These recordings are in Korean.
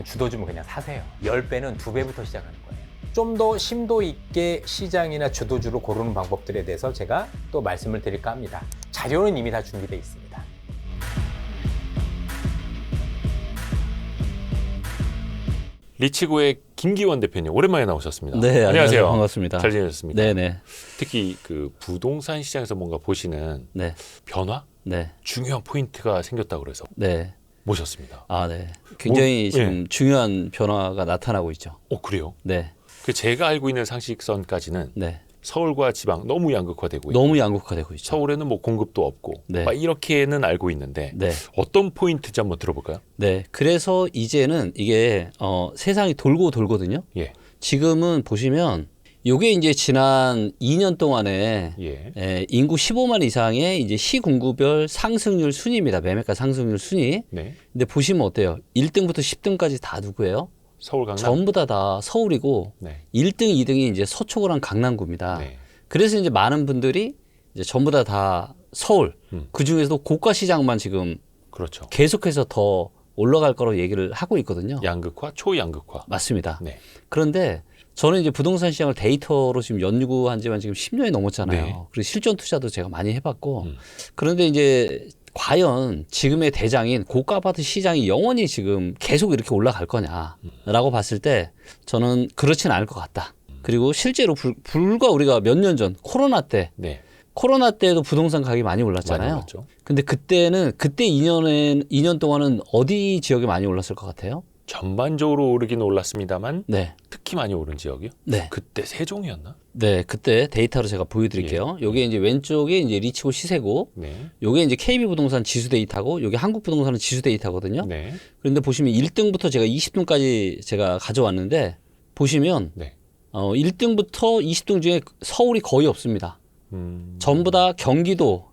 주도주면 그냥 사세요. 10배는 2배부터 시작하는 거예요. 좀 더 심도 있게 시장이나 주도주를 고르는 방법들에 대해서 제가 또 말씀을 드릴까 합니다. 자료는 이미 다 준비되어 있습니다. 리치고의 김기원 대표님 오랜만에 나오셨습니다. 네, 안녕하세요. 반갑습니다. 잘 지내셨습니까? 네네. 특히 그 부동산 시장에서 뭔가 보시는 네. 변화? 네. 중요한 포인트가 생겼다고 그래서 네. 모셨습니다. 아, 네. 굉장히 지금 예. 중요한 변화가 나타나고 있죠. 그래요? 네. 그 제가 알고 있는 상식선까지는 네. 서울과 지방 너무 양극화되고 있고 너무 양극화되고 있죠. 서울에는 뭐 공급도 없고 네. 막 이렇게는 알고 있는데 네. 어떤 포인트인지 한번 들어볼까요? 네. 그래서 이제는 이게 세상이 돌고 돌거든요. 예. 지금은 보시면 요게 이제 지난 2년 동안에 예. 인구 15만 이상의 이제 시군구별 상승률 순위입니다. 매매가 상승률 순위. 네. 근데 보시면 어때요? 1등부터 10등까지 다 누구예요? 서울 강남. 전부 다 서울이고 네. 1등, 2등이 이제 서초구랑 강남구입니다. 네. 그래서 이제 많은 분들이 이제 전부 다 서울, 그 중에서도 고가 시장만 지금 그렇죠. 계속해서 더 올라갈 거라고 얘기를 하고 있거든요. 양극화, 초양극화. 맞습니다. 네. 그런데 저는 이제 부동산 시장을 데이터로 지금 연구한 지만 지금 10년이 넘었잖아요. 네. 그리고 실전 투자도 제가 많이 해봤고, 그런데 이제 과연 지금의 대장인 고가 아파트 시장이 영원히 지금 계속 이렇게 올라갈 거냐라고 봤을 때 저는 그렇진 않을 것 같다. 그리고 실제로 불과 우리가 몇 년 전 코로나 때도 부동산 가격이 많이 올랐잖아요. 많이 올랐죠. 근데 그때 2년 동안은 어디 지역이 많이 올랐을 것 같아요? 전반적으로 오르긴 올랐습니다만 네. 특히 많이 오른 지역이요? 네. 그때 세종이었나? 네, 그때 데이터로 제가 보여드릴게요. 요게 이제 왼쪽에 이제 리치고 시세고, 네. 요게 이제 KB부동산 지수 데이터고, 요게 한국부동산은 지수 데이터거든요. 네. 그런데 보시면 1등부터 제가 20등까지 제가 가져왔는데, 보시면, 네. 1등부터 20등 중에 서울이 거의 없습니다. 전부 다 경기도,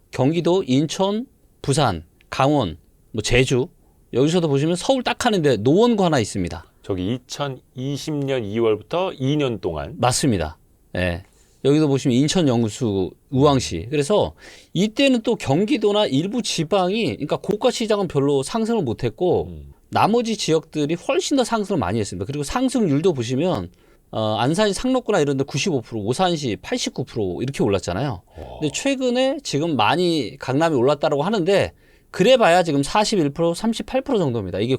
인천, 부산, 강원, 뭐 제주, 여기서도 보시면 서울 딱 하는데 노원구 하나 있습니다. 저기 2020년 2월부터 2년 동안 맞습니다. 예. 여기도 보시면 인천, 영수, 우왕시. 그래서 이때는 또 경기도나 일부 지방이, 그러니까 고가 시장은 별로 상승을 못했고, 나머지 지역들이 훨씬 더 상승을 많이 했습니다. 그리고 상승률도 보시면, 안산시 상록구나 이런 데 95%, 오산시 89% 이렇게 올랐잖아요. 근데 최근에 지금 많이 강남이 올랐다라고 하는데, 그래봐야 지금 41%, 38% 정도입니다. 이게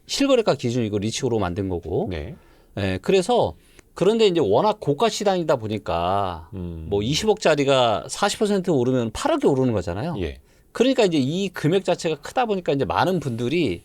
실거래가 기준이고 리치고로 만든 거고. 네. 예, 그래서 그런데 이제 워낙 고가 시장이다 보니까 뭐 20억짜리가 40% 오르면 8억이 오르는 거잖아요. 예. 그러니까 이제 이 금액 자체가 크다 보니까 이제 많은 분들이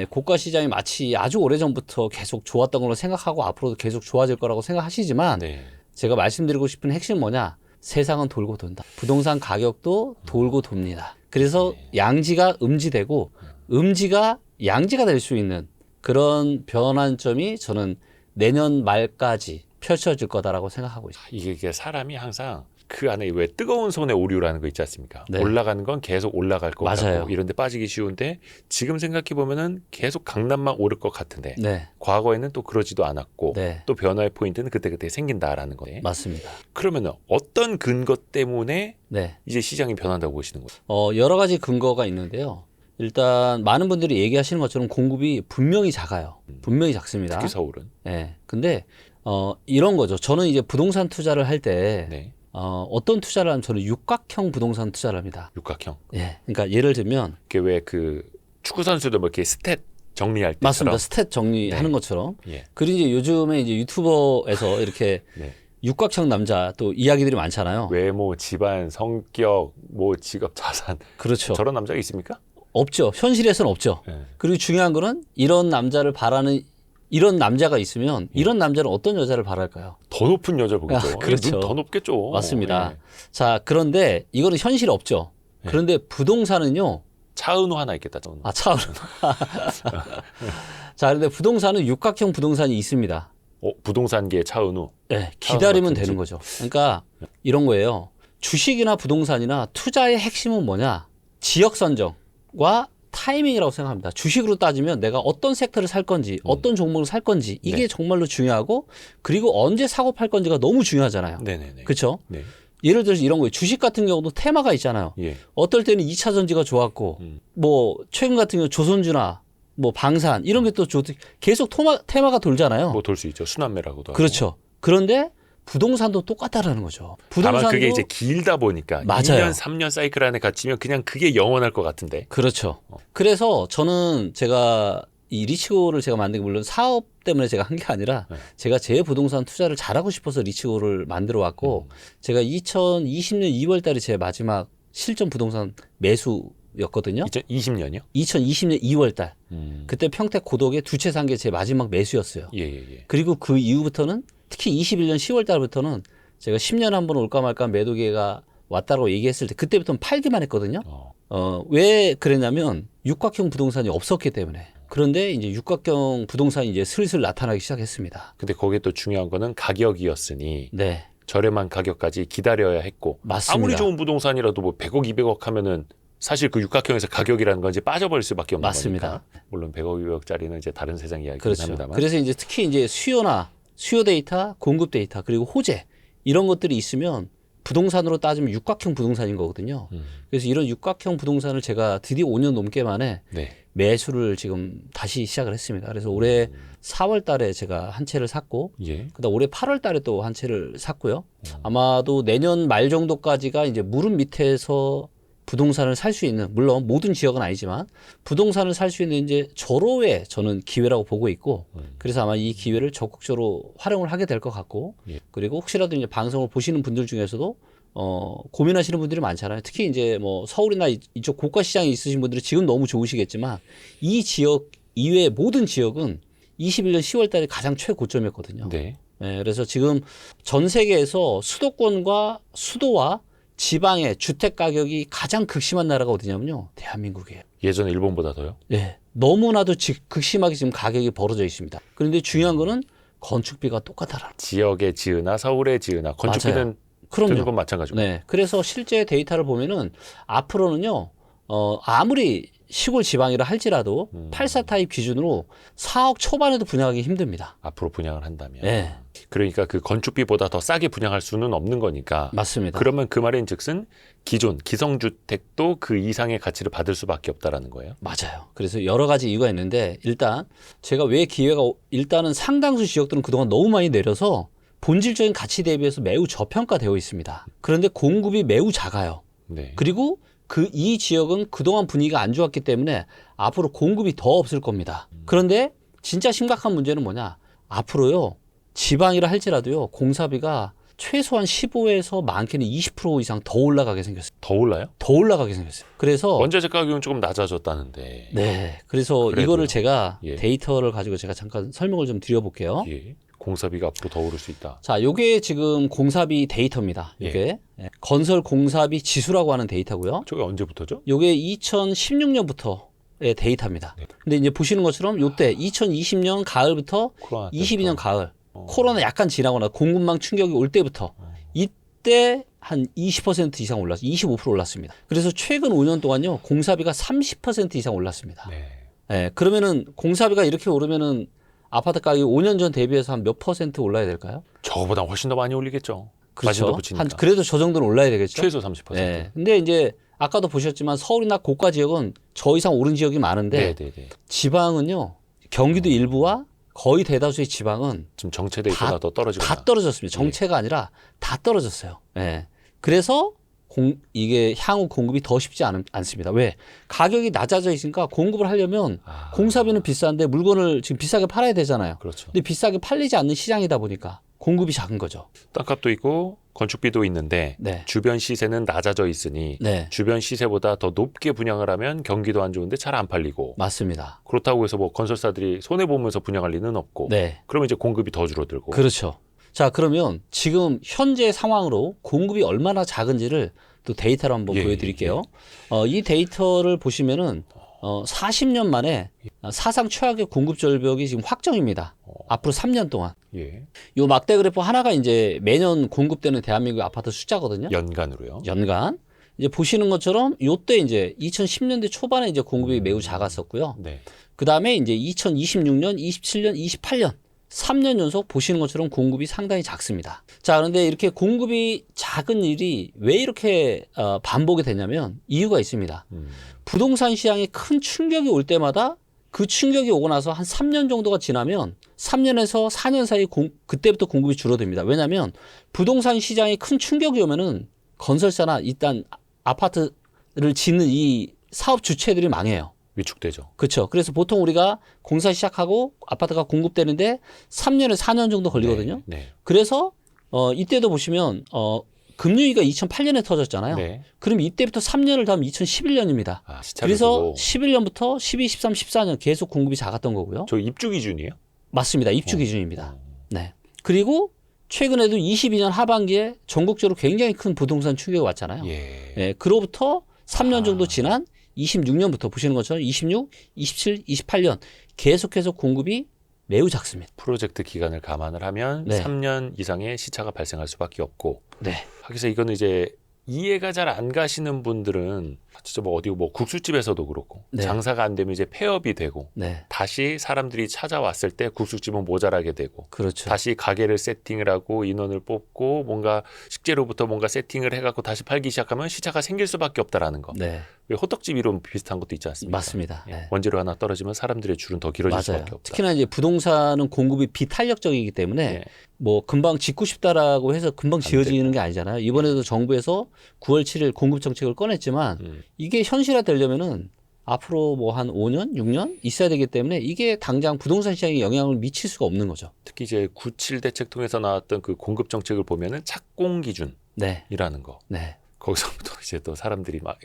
고가 시장이 마치 아주 오래전부터 계속 좋았던 걸로 생각하고 앞으로도 계속 좋아질 거라고 생각하시지만 네. 제가 말씀드리고 싶은 핵심은 뭐냐? 세상은 돌고 돈다. 부동산 가격도 돌고 돕니다. 그래서 양지가 음지되고 음지가 양지가 될 수 있는 그런 변환점이 저는 내년 말까지 펼쳐질 거다라고 생각하고 있습니다. 이게 사람이 항상 그 안에 왜 뜨거운 손에 오류라는 거 있지 않습니까? 네. 올라가는 건 계속 올라갈 것 맞아요. 같고 이런 데 빠지기 쉬운데 지금 생각해 보면은 계속 강남만 오를 것 같은데 네, 과거에는 또 그러지도 않았고 네, 또 변화의 포인트는 그때그때 생긴다라는 거예요. 맞습니다. 그러면은 어떤 근거 때문에 네, 이제 시장이 변한다고 보시는 거예요? 여러 가지 근거가 있는데요. 일단 많은 분들이 얘기하시는 것처럼 공급이 분명히 작아요. 분명히 작습니다. 특히 서울은. 네, 근데 이런 거죠. 저는 이제 부동산 투자를 할 때 네. 어떤 투자를 하면 저는 육각형 부동산 투자를 합니다. 육각형. 예, 그러니까 예를 들면 그게 왜 그 축구 선수들 뭐 이렇게 스탯 정리할 때처럼. 맞습니다. 스탯 정리하는 네. 것처럼. 예. 그리고 이제 요즘에 이제 유튜버에서 이렇게 네. 육각형 남자 또 이야기들이 많잖아요. 외모, 집안, 성격, 뭐 직업, 자산. 그렇죠. 저런 남자가 있습니까? 없죠. 현실에서는 없죠. 네. 그리고 중요한 거는 이런 남자를 바라는 이런 남자가 있으면 이런 남자는 어떤 여자를 바랄까요? 더 높은 여자 보겠죠. 아, 그렇죠. 눈 더 높겠죠. 맞습니다. 예. 자, 그런데 이거는 현실이 없죠. 네. 그런데 부동산은요. 차은우 하나 있겠다. 저는. 아, 참. 자, 그런데 부동산은 육각형 부동산이 있습니다. 부동산계의 차은우. 네, 기다리면 같은 되는 집. 거죠. 그러니까 이런 거예요. 주식이나 부동산이나 투자의 핵심은 뭐냐? 지역 선정과 타이밍이라고 생각합니다. 주식으로 따지면 내가 어떤 섹터를 살 건지, 어떤 종목을 살 건지 이게 네. 정말로 중요하고 그리고 언제 사고 팔 건지가 너무 중요하잖아요. 네네네. 그렇죠? 네. 예를 들어서 이런 거예요. 주식 같은 경우도 테마가 있잖아요. 예. 어떨 때는 2차 전지가 좋았고 뭐 최근 같은 경우 조선주나 뭐 방산 이런 게 또 계속 테마가 돌잖아요. 뭐 돌 수 있죠. 순환매라고도 하고. 그렇죠. 그런데 부동산도 똑같다라는 거죠. 다만 부동산도 그게 이제 길다 보니까 맞아요. 2년, 3년 사이클 안에 갇히면 그냥 그게 영원할 것 같은데. 그렇죠. 그래서 저는 제가 이 리치고를 제가 만든 게 물론 사업 때문에 제가 한 게 아니라 네. 제가 제 부동산 투자를 잘하고 싶어서 리치고를 만들어 왔고 제가 2020년 2월 달에 제 마지막 실전 부동산 매수였거든요. 2020년이요? 2020년 2월 달. 그때 평택 고덕에 두 채 산 게 제 마지막 매수였어요. 예, 예, 예. 그리고 그 이후부터는 특히 21년 10월 달부터는 제가 10년에 한 번 올까 말까 매도 기회가 왔다고 얘기했을 때 그때부터는 팔기만 했거든요. 왜 그랬냐면 육각형 부동산이 없었기 때문에. 그런데 이제 육각형 부동산이 이제 슬슬 나타나기 시작했습니다. 근데 거기에 또 중요한 거는 가격이었으니 네. 저렴한 가격까지 기다려야 했고 맞습니다. 아무리 좋은 부동산이라도 뭐 100억, 200억 하면은 사실 그 육각형에서 가격이라는 건 이제 빠져버릴 수밖에 없는 맞습니다. 거니까. 물론 100억, 200억짜리는 이제 다른 세상 이야기긴 그렇죠. 합니다만. 그래서 이제 특히 이제 수요 데이터, 공급 데이터, 그리고 호재 이런 것들이 있으면 부동산으로 따지면 육각형 부동산인 거거든요. 그래서 이런 육각형 부동산을 제가 드디어 5년 넘게 만에 네. 매수를 지금 다시 시작을 했습니다. 그래서 올해 4월 달에 제가 한 채를 샀고, 예. 그다음 올해 8월 달에 또 한 채를 샀고요. 아마도 내년 말 정도까지가 이제 무릎 밑에서 부동산을 살 수 있는, 물론 모든 지역은 아니지만 부동산을 살 수 있는 이제 절호의 저는 기회라고 보고 있고, 그래서 아마 이 기회를 적극적으로 활용을 하게 될 것 같고, 예. 그리고 혹시라도 이제 방송을 보시는 분들 중에서도 고민하시는 분들이 많잖아요. 특히 이제 뭐 서울이나 이쪽 고가 시장에 있으신 분들은 지금 너무 좋으시겠지만 이 지역 이외의 모든 지역은 21년 10월 달에 가장 최고점이었거든요. 네. 네, 그래서 지금 전 세계에서 수도권과 수도와 지방의 주택 가격이 가장 극심한 나라가 어디냐면요. 대한민국이에요. 예전에 일본보다 더요? 네. 너무나도 극심하게 지금 가격이 벌어져 있습니다. 그런데 중요한 거는 건축비가 똑같다라는 거예요. 지역에 지으나 서울에 지으나 건축비는 그럼요. 드는 건 마찬가지고. 네. 그래서 실제 데이터를 보면은 앞으로는요, 아무리 시골 지방이라 할지라도 84 타입 기준으로 4억 초반에도 분양하기 힘듭니다. 앞으로 분양을 한다면. 네. 그러니까 그 건축비보다 더 싸게 분양할 수는 없는 거니까. 맞습니다. 그러면 그 말인 즉슨 기존 기성주택도 그 이상의 가치를 받을 수밖에 없다라는 거예요. 맞아요. 그래서 여러 가지 이유가 있는데 일단 제가 왜 기회가 일단은 상당수 지역들은 그동안 너무 많이 내려서 본질적인 가치 대비해서 매우 저평가되어 있습니다. 그런데 공급이 매우 작아요. 네. 그리고 이 지역은 그동안 분위기가 안 좋았기 때문에 앞으로 공급이 더 없을 겁니다. 그런데 진짜 심각한 문제는 뭐냐? 앞으로요, 지방이라 할지라도요, 공사비가 최소한 15에서 많게는 20% 이상 더 올라가게 생겼어요. 더 올라요? 더 올라가게 생겼어요. 그래서 원자재 가격은 조금 낮아졌다는데. 네, 그래서 그래도요. 이거를 제가 예. 데이터를 가지고 제가 잠깐 설명을 좀 드려볼게요. 예. 공사비가 앞으로 더 오를 수 있다. 자, 요게 지금 공사비 데이터입니다. 요게 건설 공사비 지수라고 하는 데이터고요. 저게 언제부터죠? 요게 2016년부터의 데이터입니다. 근데 이제 보시는 것처럼 요때 2020년 가을부터 코로나 22년 가을 코로나 약간 지나거나 공급망 충격이 올 때부터 이때 한 20% 이상 올랐어요. 25% 올랐습니다. 그래서 최근 5년 동안요, 공사비가 30% 이상 올랐습니다. 네. 네, 그러면은 공사비가 이렇게 오르면은 아파트 가격이 5년 전 대비해서 한 몇 퍼센트 올라야 될까요? 저거보다 훨씬 더 많이 올리겠죠. 그렇죠. 마진도 붙이니까. 한 그래도 저 정도는 올라야 되겠죠. 최소 30%. 네. 근데 이제 아까도 보셨지만 서울이나 고가 지역은 저 이상 오른 지역이 많은데 네, 네, 네. 지방은요, 경기도 일부와 거의 대다수의 지방은 지금 정체돼 있거나 더 떨어지거나. 다 떨어졌습니다. 정체가 아니라 다 떨어졌어요. 네. 그래서 이게 향후 공급이 더 쉽지 않습니다. 왜? 가격이 낮아져 있으니까 공급을 하려면 공사비는 비싼데 물건을 지금 비싸게 팔아야 되잖아요. 그렇죠. 근데 비싸게 팔리지 않는 시장이다 보니까 공급이 작은 거죠. 땅값도 있고 건축비도 있는데 네. 주변 시세는 낮아져 있으니 네. 주변 시세보다 더 높게 분양을 하면 경기도 안 좋은데 잘 안 팔리고 맞습니다. 그렇다고 해서 뭐 건설사들이 손해 보면서 분양할 리는 없고 네. 그러면 이제 공급이 더 줄어들고 그렇죠. 자, 그러면 지금 현재 상황으로 공급이 얼마나 작은지를 또 데이터로 한번 보여드릴게요. 이 데이터를 보시면은 40년 만에 사상 최악의 공급 절벽이 지금 확정입니다. 앞으로 3년 동안. 예. 요 막대 그래프 하나가 이제 매년 공급되는 대한민국 아파트 숫자거든요. 연간으로요. 연간. 이제 보시는 것처럼 요때 이제 2010년대 초반에 이제 공급이 매우 작았었고요. 네. 그 다음에 이제 2026년, 27년, 28년 3년 연속 보시는 것처럼 공급이 상당히 작습니다. 자, 그런데 이렇게 공급이 작은 일이 왜 이렇게 반복이 되냐면 이유가 있습니다. 부동산 시장에 큰 충격이 올 때마다 그 충격이 오고 나서 한 3년 정도가 지나면 3년에서 4년 사이 그때부터 공급이 줄어듭니다. 왜냐하면 부동산 시장에 큰 충격이 오면은 건설사나 일단 아파트를 짓는 이 사업 주체들이 망해요. 위축되죠. 그렇죠. 그래서 보통 우리가 공사 시작하고 아파트가 공급되는데 3년에서 4년 정도 걸리거든요. 네. 그래서 이때도 보시면 금융위기가 2008년에 터졌잖아요. 네. 그럼 이때부터 3년을 더하면 2011년입니다. 아, 시차를 그래서 두고. 11년부터 12, 13, 14년 계속 공급이 작았던 거고요. 저 입주 기준이에요? 맞습니다. 입주 기준입니다. 네. 그리고 최근에도 22년 하반기에 전국적으로 굉장히 큰 부동산 충격이 왔잖아요. 예. 예, 그로부터 3년 정도 지난 26년부터 보시는 것처럼 26, 27, 28년 계속해서 공급이 매우 작습니다. 프로젝트 기간을 감안을 하면 네. 3년 이상의 시차가 발생할 수밖에 없고. 네. 그래서 이거는 이제 이해가 잘 안 가시는 분들은 진짜 뭐 어디 뭐 국수집에서도 그렇고 네. 장사가 안 되면 이제 폐업이 되고 네. 다시 사람들이 찾아왔을 때 국수집은 모자라게 되고 그렇죠. 다시 가게를 세팅을 하고 인원을 뽑고 뭔가 식재료부터 뭔가 세팅을 해갖고 다시 팔기 시작하면 시차가 생길 수밖에 없다라는 거. 네. 왜 호떡집 이론 비슷한 것도 있지 않습니까? 맞습니다. 예. 네. 원재료 하나 떨어지면 사람들의 줄은 더 길어질 맞아요. 수밖에 없다. 특히나 이제 부동산은 공급이 비탄력적이기 때문에 예. 뭐 금방 짓고 싶다라고 해서 금방 지어지는 게 아니잖아요. 이번에도 정부에서 9월 7일 공급 정책을 꺼냈지만 이게 현실화 되려면은 앞으로 뭐 한 5년, 6년 있어야 되기 때문에 이게 당장 부동산 시장에 영향을 미칠 수가 없는 거죠. 특히 이제 9.7 대책 통해서 나왔던 그 공급 정책을 보면은 착공 기준이라는 네. 거. 네. 거기서부터 이제 또 사람들이 막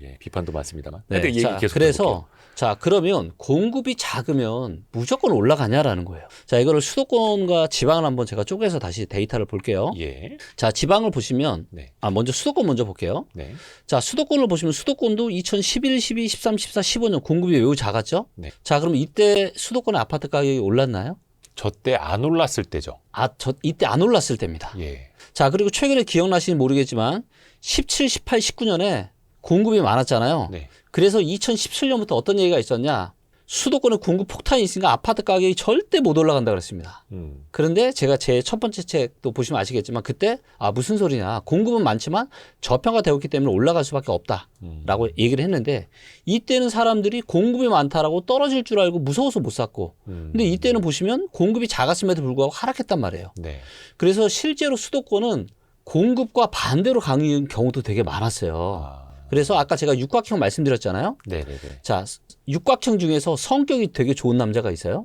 예, 비판도 많습니다만. 네. 근데 자, 계속 그래서 들어볼게요. 자, 그러면 공급이 작으면 무조건 올라가냐라는 거예요. 자, 이거를 수도권과 지방을 한번 제가 쪼개서 다시 데이터를 볼게요. 예. 자, 지방을 보시면 네. 먼저 수도권 먼저 볼게요. 네. 자, 수도권을 보시면 수도권도 2011, 12, 13, 14, 15년 공급이 매우 작았죠? 네. 자, 그럼 이때 수도권의 아파트 가격이 올랐나요? 저 때 안 올랐을 때죠. 이때 안 올랐을 때입니다. 예. 자, 그리고 최근에 기억나시는지 모르겠지만 17, 18, 19년에 공급이 많았잖아요. 네. 그래서 2017년부터 어떤 얘기가 있었냐? 수도권에 공급 폭탄이 있으니까 아파트 가격이 절대 못 올라간다 그랬습니다. 그런데 제가 제 첫 번째 책도 보시면 아시겠지만 그때 무슨 소리냐. 공급은 많지만 저평가되어 있기 때문에 올라갈 수밖에 없다라고 얘기를 했는데 이때는 사람들이 공급이 많다라고 떨어질 줄 알고 무서워서 못 샀고 근데 이때는 보시면 공급이 작았음에도 불구하고 하락했단 말이에요. 네. 그래서 실제로 수도권은 공급과 반대로 강의인 경우도 되게 많았어요. 그래서 아까 제가 육각형 말씀드렸잖아요. 네네네. 자, 육각형 중에서 성격이 되게 좋은 남자가 있어요.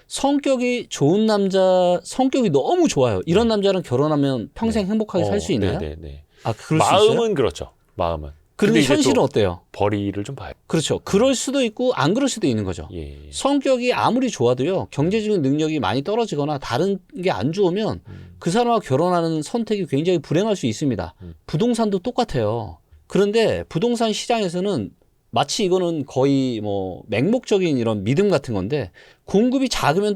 성격이 좋은 남자, 성격이 너무 좋아요. 이런 남자는 결혼하면 평생 행복하게 살 수 있나요? 네네네. 그럴 수 있어요? 마음은 그렇죠. 마음은. 그런데 이제 현실은 또 어때요? 벌이를 좀 봐요. 그렇죠. 그럴 수도 있고 안 그럴 수도 있는 거죠. 예. 성격이 아무리 좋아도요, 경제적인 능력이 많이 떨어지거나 다른 게 안 좋으면 그 사람과 결혼하는 선택이 굉장히 불행할 수 있습니다. 부동산도 똑같아요. 그런데 부동산 시장에서는 마치 이거는 거의 뭐 맹목적인 이런 믿음 같은 건데 공급이 작으면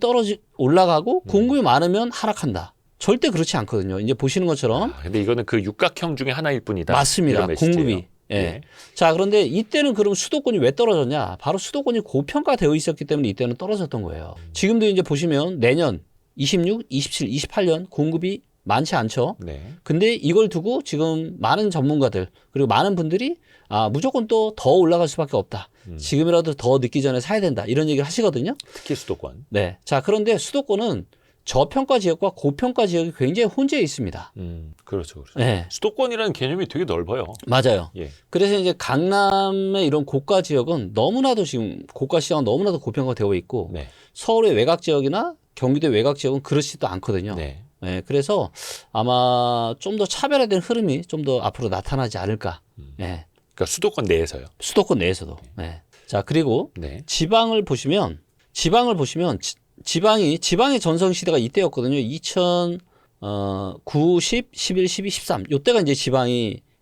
올라가고 공급이 많으면 하락한다. 절대 그렇지 않거든요. 이제 보시는 것처럼. 근데 이거는 그 육각형 중에 하나일 뿐이다. 맞습니다. 이런 메시지예요. 공급이. 예. 자, 그런데 이때는 그럼 수도권이 왜 떨어졌냐? 바로 수도권이 고평가되어 있었기 때문에 이때는 떨어졌던 거예요. 지금도 이제 보시면 내년 26, 27, 28년 공급이 많지 않죠. 네. 근데 이걸 두고 지금 많은 전문가들 그리고 많은 분들이 무조건 또 더 올라갈 수밖에 없다. 지금이라도 더 늦기 전에 사야 된다. 이런 얘기를 하시거든요. 특히 수도권. 네. 자, 그런데 수도권은 저평가 지역과 고평가 지역이 굉장히 혼재해 있습니다. 그렇죠. 그렇죠. 네. 수도권이라는 개념이 되게 넓어요. 맞아요. 예. 그래서 이제 강남의 이런 고가 지역은 너무나도 지금 고가 시장은 너무나도 고평가되어 있고 네. 서울의 외곽 지역이나 경기도 외곽 지역은 그렇지도 않거든요. 네. 네, 그래서 아마 좀 더 차별화된 흐름이 좀 더 앞으로 나타나지 않을까. 네. 그러니까 수도권 내에서요. 수도권 내에서도. 네. 자, 그리고 네. 지방을 보시면 지방의 전성 시대가 이때였거든요. 2009, 10, 11, 12, 13. 요때가 이제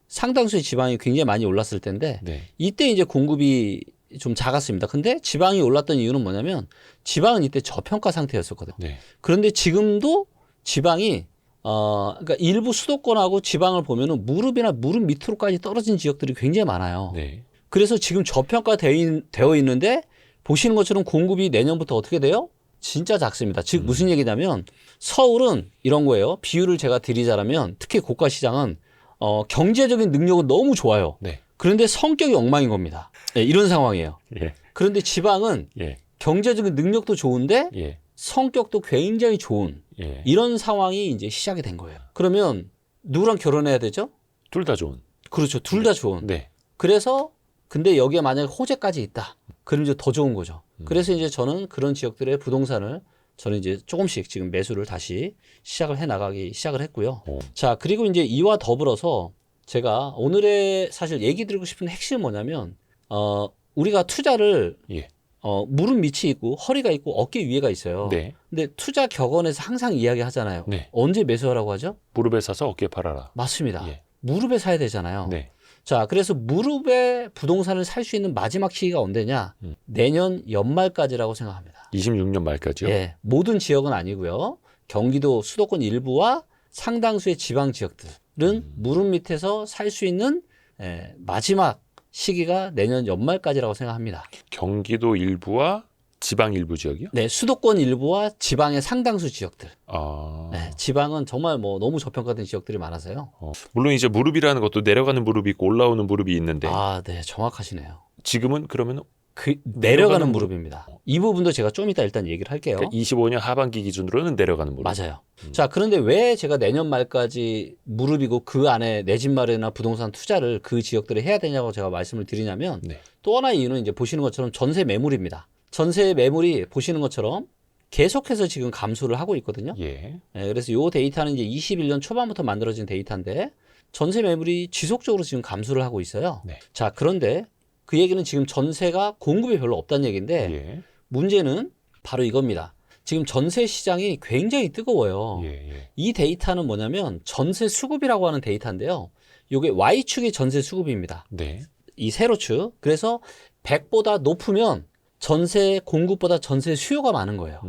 상당수의 지방이 굉장히 많이 올랐을 텐데 네. 이때 이제 공급이 좀 작았습니다. 근데 지방이 올랐던 이유는 뭐냐면 지방은 이때 저평가 상태였었거든요. 네. 그런데 지금도 지방이 그러니까 일부 수도권하고 지방을 보면은 무릎이나 무릎 밑으로까지 떨어진 지역들이 굉장히 많아요. 네. 그래서 지금 저평가되어 있는데 보시는 것처럼 공급이 내년부터 어떻게 돼요? 진짜 작습니다. 즉 무슨 얘기냐면 서울은 이런 거예요. 비유를 제가 드리자면 특히 고가 시장은 경제적인 능력은 너무 좋아요. 네. 그런데 성격이 엉망인 겁니다. 네, 이런 상황이에요. 예. 그런데 지방은 예. 경제적인 능력도 좋은데 예. 성격도 굉장히 좋은 예. 이런 상황이 이제 시작이 된 거예요. 그러면 누구랑 결혼해야 되죠? 둘 다 좋은. 그렇죠. 둘 다 좋은. 네. 그래서 근데 여기에 만약에 호재까지 있다. 그럼 이제 더 좋은 거죠. 그래서 이제 저는 그런 지역들의 부동산을 저는 이제 조금씩 지금 매수를 다시 시작을 해 나가기 시작을 했고요. 오. 자, 그리고 이제 이와 더불어서 제가 오늘의 사실 얘기 드리고 싶은 핵심은 뭐냐면 우리가 투자를 예. 무릎 밑이 있고 허리가 있고 어깨 위에가 있어요. 네. 근데 투자 격언에서 항상 이야기하잖아요. 네. 언제 매수하라고 하죠? 무릎에 사서 어깨에 팔아라. 맞습니다. 예. 무릎에 사야 되잖아요. 네. 자, 그래서 무릎에 부동산을 살 수 있는 마지막 시기가 언제냐? 내년 연말까지라고 생각합니다. 26년 말까지요? 예, 모든 지역은 아니고요. 경기도 수도권 일부와 상당수의 지방 지역들은 무릎 밑에서 살 수 있는 마지막 시기가 내년 연말까지라고 생각합니다. 경기도 일부와 지방 일부 지역이요? 네, 수도권 일부와 지방의 상당수 지역들. 아. 네, 지방은 정말 뭐 너무 저평가된 지역들이 많아서요. 물론 이제 무릎이라는 것도 내려가는 무릎이 있고 올라오는 무릎이 있는데 아, 네, 정확하시네요. 지금은 그러면 내려가는 무릎입니다. 이 부분도 제가 좀 이따 일단 얘기를 할게요. 그러니까 25년 하반기 기준으로는 내려가는 무릎. 맞아요. 자, 그런데 왜 제가 내년 말까지 무릎이고 그 안에 내 집 마련이나 부동산 투자를 그 지역들에 해야 되냐고 제가 말씀을 드리냐면 네. 또 하나의 이유는 이제 보시는 것처럼 전세 매물입니다. 전세 매물이 보시는 것처럼 계속해서 지금 감소를 하고 있거든요. 예. 네, 그래서 이 데이터는 이제 21년 초반부터 만들어진 데이터인데 전세 매물이 지속적으로 지금 감소를 하고 있어요. 네. 자, 그런데 그 얘기는 지금 전세가 공급이 별로 없다는 얘기인데 예. 문제는 바로 이겁니다. 지금 전세 시장이 굉장히 뜨거워요. 예. 예. 이 데이터는 뭐냐면 전세 수급이라고 하는 데이터인데요. 이게 Y축이 전세 수급입니다. 네. 이 세로축. 그래서 100보다 높으면 전세 공급보다 전세 수요가 많은 거예요.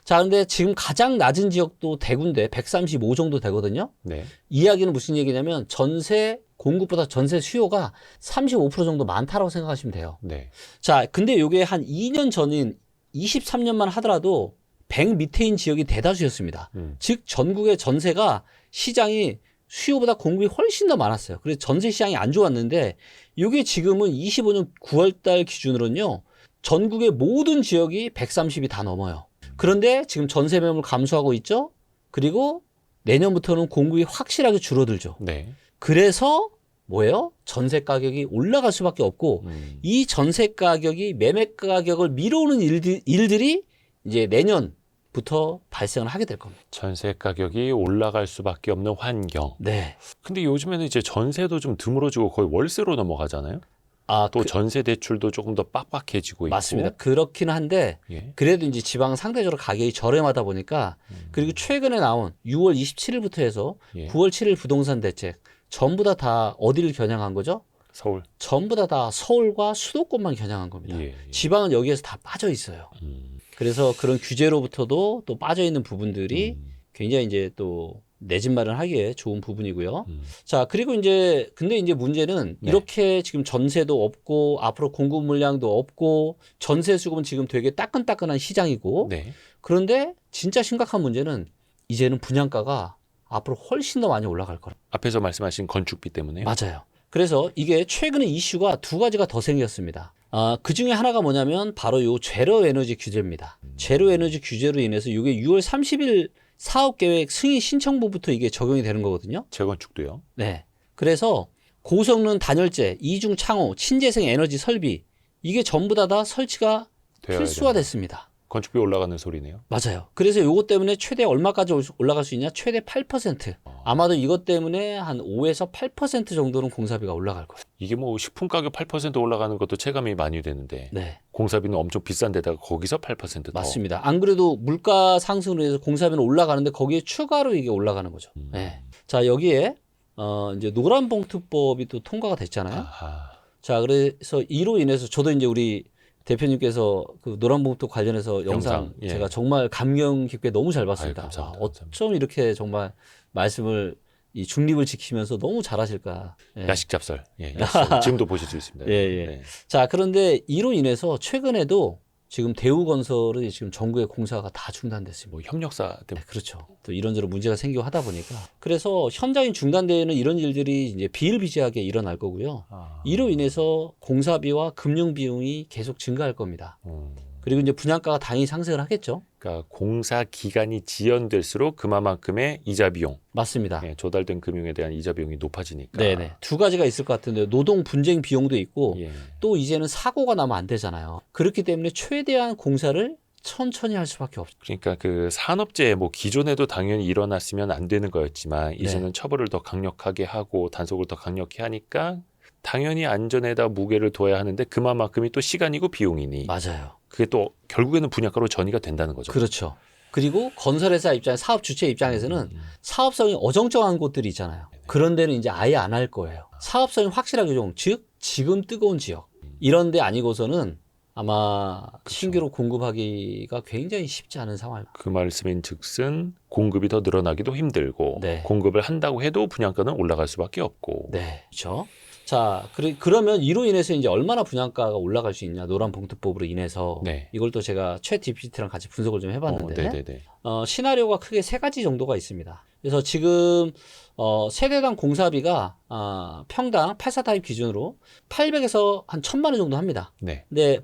자, 근데 지금 가장 낮은 지역도 대구인데 135 정도 되거든요. 네. 이야기는 무슨 얘기냐면 전세 공급보다 전세 수요가 35% 정도 많다라고 생각하시면 돼요. 네. 자, 근데 이게 한 2년 전인 23년만 하더라도 100 밑에인 지역이 대다수였습니다. 즉 전국의 전세가 시장이 수요보다 공급이 훨씬 더 많았어요. 그래서 전세 시장이 안 좋았는데 이게 지금은 25년 9월 달 기준으로는요. 전국의 모든 지역이 130이 다 넘어요. 그런데 지금 전세 매물 감소하고 있죠. 그리고 내년부터는 공급이 확실하게 줄어들죠. 네. 그래서 뭐예요? 전세 가격이 올라갈 수밖에 없고 이 전세 가격이 매매 가격을 밀어오는 일들이 이제 내년부터 발생을 하게 될 겁니다. 전세 가격이 올라갈 수밖에 없는 환경. 네. 근데 요즘에는 이제 전세도 좀 드물어지고 거의 월세로 넘어가잖아요. 아, 또 전세 대출도 조금 더 빡빡해지고 있고. 맞습니다. 그렇긴 한데 예. 그래도 이제 지방은 상대적으로 가격이 저렴하다 보니까 그리고 최근에 나온 6월 27일부터 해서 예. 9월 7일 부동산 대책 전부 다 어디를 겨냥한 거죠? 서울. 전부 다 서울과 수도권만 겨냥한 겁니다. 예. 지방은 여기에서 다 빠져 있어요. 그래서 그런 규제로부터도 또 빠져 있는 부분들이 굉장히 이제 또 내 집 마련하기에 좋은 부분이고요. 자, 그리고 이제 근데 이제 문제는 네. 이렇게 지금 전세도 없고 앞으로 공급 물량도 없고 전세 수급은 지금 되게 따끈따끈한 시장이고 네. 그런데 진짜 심각한 문제는 이제는 분양가가 앞으로 훨씬 더 많이 올라갈 거라. 앞에서 말씀하신 건축비 때문에요. 맞아요. 그래서 이게 최근에 이슈가 두 가지가 더 생겼습니다. 그 중에 하나가 뭐냐면 바로 요 제로 에너지 규제입니다. 제로 에너지 규제로 인해서 이게 6월 30일 사업계획 승인 신청부부터 이게 적용이 되는 거거든요. 재건축도요. 네. 그래서 고성능 단열재, 이중 창호, 친재생 에너지 설비 이게 전부 다 설치가 되어야 필수화 된다. 됐습니다. 건축비 올라가는 소리네요. 맞아요. 그래서 요것 때문에 최대 얼마까지 올라갈 수 있냐? 최대 8%. 아마도 이것 때문에 한 5에서 8% 정도는 공사비가 올라갈 거예요. 이게 뭐 식품 가격 8% 올라가는 것도 체감이 많이 되는데 네. 공사비는 엄청 비싼 데다가 거기서 8% 더. 맞습니다. 안 그래도 물가 상승으로 해서 공사비는 올라가는데 거기에 추가로 이게 올라가는 거죠. 네. 자, 여기에 이제 노란봉투법이 또 통과가 됐잖아요. 아하. 자, 그래서 이로 인해서 저도 이제 우리 대표님께서 그 노란봉투 관련해서 영상 예. 제가 정말 감명 깊게 너무 잘 봤습니다. 아유, 감사합니다. 와, 어쩜 이렇게 정말 말씀을 이 중립을 지키면서 너무 잘하실까. 예. 야식 잡설. 예, 야식. 지금도 보실 수 있습니다. 예, 예. 네. 자, 그런데 이로 인해서 최근에도 지금 대우건설이 지금 전국의 공사가 다 중단됐습니다. 뭐 협력사 때문에. 네, 그렇죠. 또 이런저런 문제가 생기고 하다 보니까 그래서 현장이 중단되는 이런 일들이 이제 비일비재하게 일어날 거고요. 아. 이로 인해서 공사비와 금융 비용이 계속 증가할 겁니다. 그리고 이제 분양가가 당연히 상승을 하겠죠. 그러니까 공사 기간이 지연될수록 그만큼의 이자 비용, 맞습니다. 예, 조달된 금융에 대한 이자 비용이 높아지니까. 네네. 두 가지가 있을 것 같은데 노동 분쟁 비용도 있고 예. 또 이제는 사고가 나면 안 되잖아요. 그렇기 때문에 최대한 공사를 천천히 할 수밖에 없죠. 그러니까 그 산업재해 뭐 기존에도 당연히 일어났으면 안 되는 거였지만 이제는 처벌을 더 강력하게 하고 단속을 더 강력히 하니까 당연히 안전에다 무게를 둬야 하는데 그만큼이 또 시간이고 비용이니 맞아요. 그게 또 결국에는 분양가로 전이가 된다는 거죠. 그렇죠. 그리고 건설회사 입장, 사업 주체 입장에서는 사업성이 어정쩡한 곳들이 있잖아요. 그런 데는 이제 아예 안 할 거예요. 사업성이 확실하게 좀, 즉 지금 뜨거운 지역 이런 데 아니고서는 아마 신규로 공급하기가 굉장히 쉽지 않은 상황입니다. 그 말씀인 즉슨 공급이 더 늘어나기도 힘들고 네. 공급을 한다고 해도 분양가는 올라갈 수밖에 없고. 네, 그렇죠. 자, 그러면 이로 인해서 이제 얼마나 분양가가 올라갈 수 있냐, 노란봉투법으로 인해서 네. 이걸 또 제가 챗 GPT랑 같이 분석을 좀 해봤는데 네네네. 시나리오가 크게 세 가지 정도가 있습니다. 그래서 지금 세대당 공사비가 평당 84 타입 기준으로 800에서 한 1000만 원 정도 합니다. 네. 근데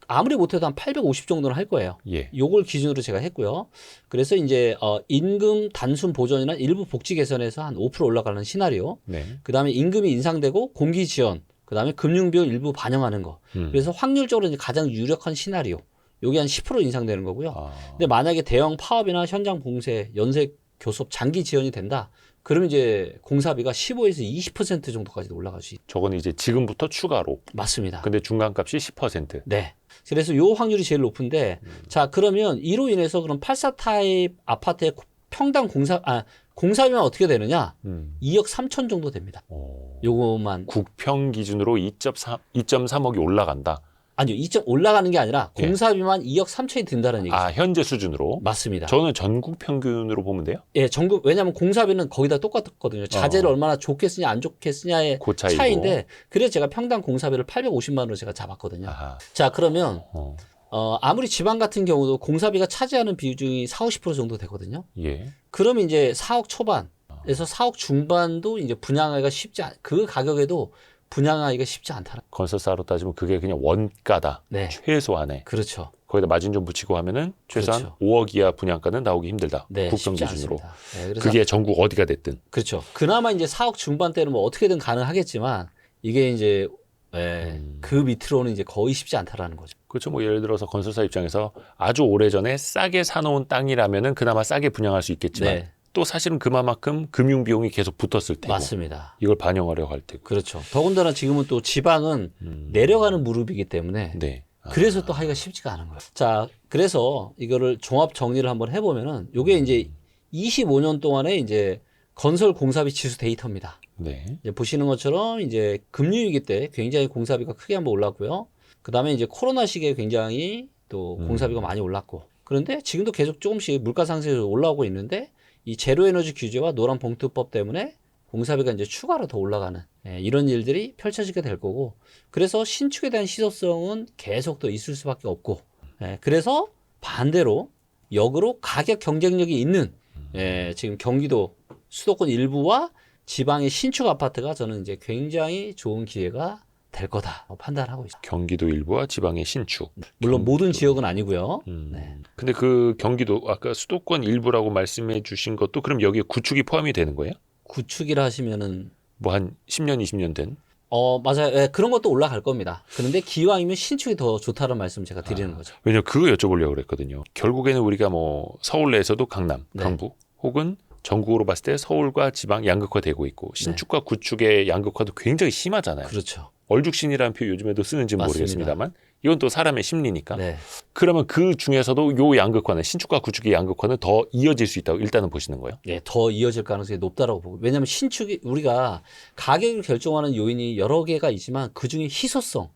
아무리 못해도 한 850 정도는 할 거예요. 예. 요걸 기준으로 제가 했고요. 그래서 이제 임금 단순 보전이나 일부 복지 개선에서 한 5% 올라가는 시나리오. 네. 그다음에 임금이 인상되고 공기 지원, 그다음에 금융 비용 일부 반영하는 거. 그래서 확률적으로 이제 가장 유력한 시나리오. 요게 한 10% 인상되는 거고요. 근데 만약에 대형 파업이나 현장 봉쇄, 연쇄 교섭, 장기 지연이 된다. 그러면 이제 공사비가 15에서 20% 정도까지 올라갈 수 있다. 저건 이제 지금부터 추가로. 맞습니다. 근데 중간값이 10%. 네. 그래서 요 확률이 제일 높은데, 자, 그러면 이로 인해서 그럼 84 타입 아파트의 평당 공사비만 어떻게 되느냐? 2억 3천 정도 됩니다. 요거만. 국평 기준으로 2.3억이 올라간다. 아니요, 2점 올라가는 게 아니라 예. 공사비만 2억 3천이 든다는 얘기죠. 아, 현재 수준으로? 맞습니다. 저는 전국 평균으로 보면 돼요? 예, 전국, 왜냐하면 공사비는 거의 다 똑같거든요. 자재를 얼마나 좋게 쓰냐, 안 좋게 쓰냐의 그 차이고. 차이인데, 그래서 제가 평당 공사비를 850만 원으로 제가 잡았거든요. 아하. 자, 그러면, 어. 아무리 지방 같은 경우도 공사비가 차지하는 비중이 40, 50% 정도 되거든요. 예. 그러면 이제 4억 초반에서 4억 중반도 이제 분양하기가 그 가격에도 분양하기가 쉽지 않다는. 건설사로 따지면 그게 그냥 원가다. 네. 최소한에. 그렇죠. 거기다 마진 좀 붙이고 하면은 최소한 그렇죠. 5억 이하 분양가는 나오기 힘들다. 네, 국평 쉽지 기준으로. 않습니다. 네, 그래서 그게 전국 어디가 됐든. 그렇죠. 그나마 이제 4억 중반대는 뭐 어떻게든 가능하겠지만 이게 이제 그 밑으로는 이제 거의 쉽지 않다라는 거죠. 그렇죠. 뭐 예를 들어서 건설사 입장에서 아주 오래전에 싸게 사놓은 땅이라면은 그나마 싸게 분양할 수 있겠지만 네, 또 사실은 그만큼 금융 비용이 계속 붙었을 테고 맞습니다. 이걸 반영하려고 할 테고. 그렇죠. 더군다나 지금은 또 지방은 내려가는 무릎이기 때문에 네. 그래서 또 하기가 쉽지가 않은 거예요. 자, 그래서 이거를 종합 정리를 한번 해보면은 요게 이제 25년 동안에 이제 건설 공사비 지수 데이터입니다. 네. 이제 보시는 것처럼 이제 금융위기 때 굉장히 공사비가 크게 한번 올랐고요. 그 다음에 이제 코로나 시기에 굉장히 또 공사비가 많이 올랐고. 그런데 지금도 계속 조금씩 물가 상승이 올라오고 있는데 이 제로 에너지 규제와 노란 봉투법 때문에 공사비가 이제 추가로 더 올라가는 이런 일들이 펼쳐지게 될 거고. 그래서 신축에 대한 시소성은 계속 더 있을 수밖에 없고. 그래서 반대로 역으로 가격 경쟁력이 있는 지금 경기도 수도권 일부와 지방의 신축 아파트가 저는 이제 굉장히 좋은 기회가 될 거다 판단하고 있습니다. 경기도 일부와 지방의 신축. 물론 모든 지역은 아니고요. 네. 근데 그 경기도 아까 수도권 일부라고 말씀해 주신 것도 그럼 여기에 구축이 포함이 되는 거예요? 구축이라 하시면은 뭐 한 10년, 20년 된? 맞아요. 그런 것도 올라갈 겁니다. 그런데 기왕이면 신축이 더 좋다는 말씀 제가 드리는 거죠. 왜냐면 그거 여쭤보려고 그랬거든요. 결국에는 우리가 뭐 서울 내에서도 강남, 네. 강북 혹은 전국으로 봤을 때 서울과 지방 양극화되고 있고 신축과 구축의 양극화도 굉장히 심하잖아요. 그렇죠. 얼죽신이라는 표현 요즘에도 쓰는지 맞습니다. 모르겠습니다만 이건 또 사람의 심리니까. 네. 그러면 그 중에서도 요 양극화는 신축과 구축의 양극화는 더 이어질 수 있다고 일단은 보시는 거예요? 예, 더 이어질 가능성이 높다라고 보고. 왜냐하면 신축이 우리가 가격을 결정하는 요인이 여러 개가 있지만 그 중에 희소성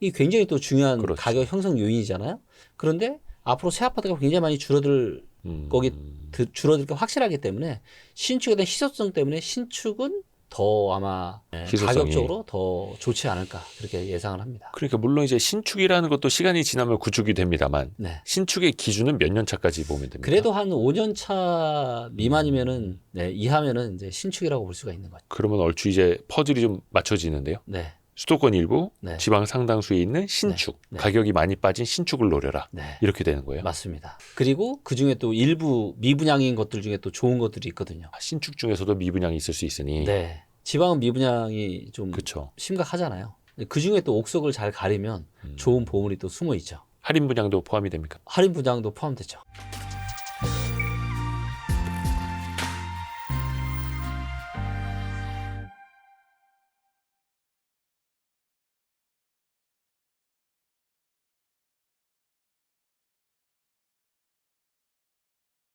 이 굉장히 또 중요한 그렇죠. 가격 형성 요인이잖아요. 그런데 앞으로 새 아파트가 굉장히 많이 줄어들 게 확실하기 때문에 신축에 대한 희소성 때문에 신축은 더 아마 희소성이. 가격적으로 더 좋지 않을까 그렇게 예상을 합니다. 그러니까 물론 이제 신축이라는 것도 시간이 지나면 구축이 됩니다만 네. 신축의 기준은 몇 년 차까지 보면 됩니다. 그래도 한 5년 차 미만이면은 이하면은 이제 신축이라고 볼 수가 있는 거죠. 그러면 얼추 이제 퍼즐이 좀 맞춰지는데요. 네. 수도권 일부, 네. 지방 상당수에 있는 신축, 네. 가격이 많이 빠진 신축을 노려라. 네. 이렇게 되는 거예요. 맞습니다. 그리고 그 중에 또 일부 미분양인 것들 중에 또 좋은 것들이 있거든요. 신축 중에서도 미분양이 있을 수 있으니. 네. 지방은 미분양이 좀 그렇죠. 심각하잖아요. 그 중에 또 옥석을 잘 가리면 좋은 보물이 또 숨어 있죠. 할인 분양도 포함이 됩니까? 할인 분양도 포함되죠.